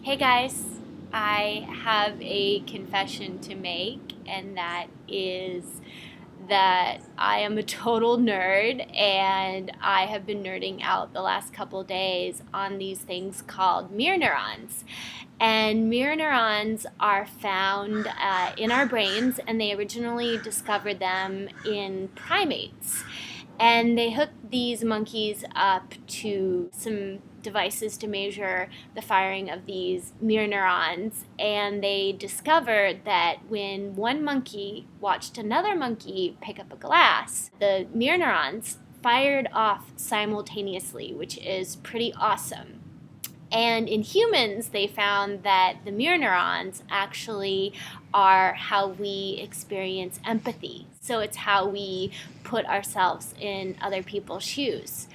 Hey guys, I have a confession to make, and that is that I am a total nerd and I have been nerding out the last couple days on these things called mirror neurons. And mirror neurons are found in our brains, and they originally discovered them in primates. And they hooked these monkeys up to some devices to measure the firing of these mirror neurons. And they discovered that when one monkey watched another monkey pick up a glass, the mirror neurons fired off simultaneously, which is pretty awesome. And in humans, they found that the mirror neurons actually are how we experience empathy. So it's how we put ourselves in other people's shoes.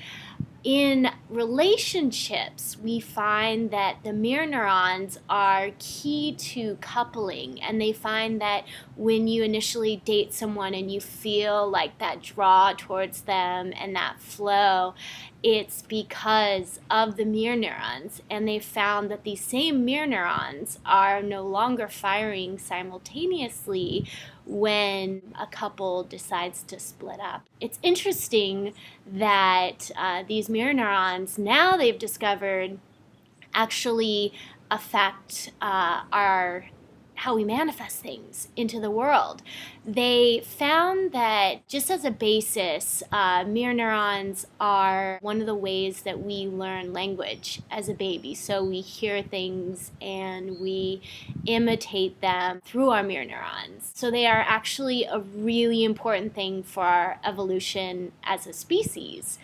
In relationships, we find that the mirror neurons are key to coupling, and they find that when you initially date someone and you feel like that draw towards them and that flow, it's because of the mirror neurons. And they found that these same mirror neurons are no longer firing simultaneously when a couple decides to split up. It's interesting that these mirror neurons, now they've discovered, actually affect our how we manifest things into the world. They found that just as a basis, mirror neurons are one of the ways that we learn language as a baby. So we hear things and we imitate them through our mirror neurons. So they are actually a really important thing for our evolution as a species.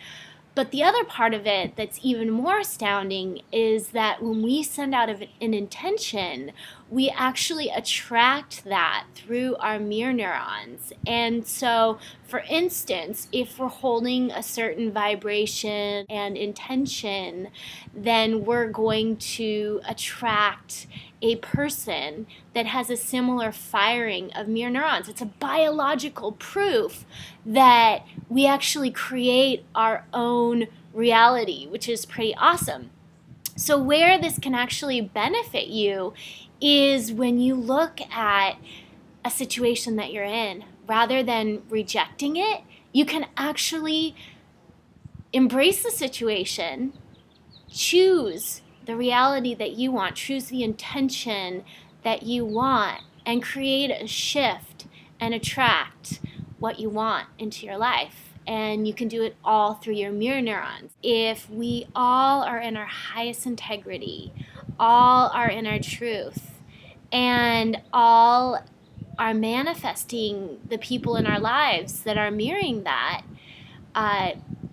But the other part of it that's even more astounding is that when we send out an intention, we actually attract that through our mirror neurons. And so, for instance, if we're holding a certain vibration and intention, then we're going to attract a person that has a similar firing of mirror neurons. It's a biological proof that we actually create our own reality, which is pretty awesome. So where this can actually benefit you is when you look at a situation that you're in, rather than rejecting it, you can actually embrace the situation, choose the reality that you want, choose the intention that you want, and create a shift and attract what you want into your life. And you can do it all through your mirror neurons. If we all are in our highest integrity, all are in our truth, and all are manifesting the people in our lives that are mirroring that,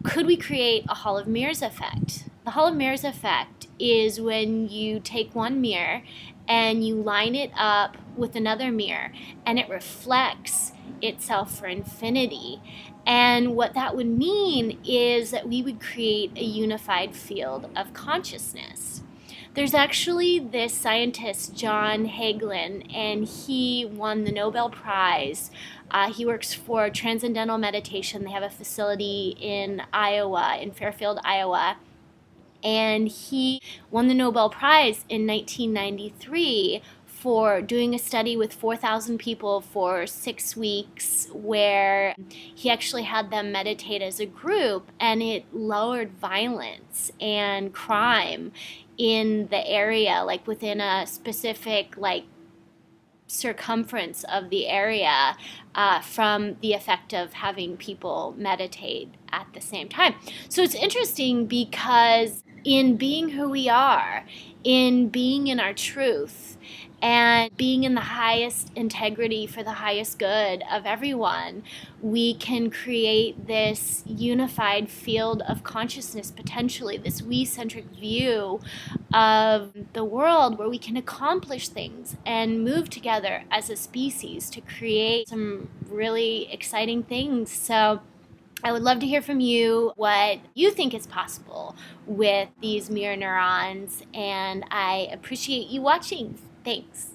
could we create a Hall of Mirrors effect? The Hall of Mirrors effect is when you take one mirror and you line it up with another mirror, and it reflects itself for infinity. And what that would mean is that we would create a unified field of consciousness. There's actually this scientist, John Hagelin, and he won the Nobel Prize. He works for Transcendental Meditation. They have a facility in Iowa, in Fairfield, Iowa. And he won the Nobel Prize in 1993 for doing a study with 4,000 people for 6 weeks, where he actually had them meditate as a group, and it lowered violence and crime in the area, like within a specific circumference of the area, from the effect of having people meditate at the same time. So it's interesting because in being who we are, in being in our truth, and being in the highest integrity for the highest good of everyone, we can create this unified field of consciousness, potentially this we-centric view of the world, where we can accomplish things and move together as a species to create some really exciting things. So I would love to hear from you what you think is possible with these mirror neurons, and I appreciate you watching. Thanks.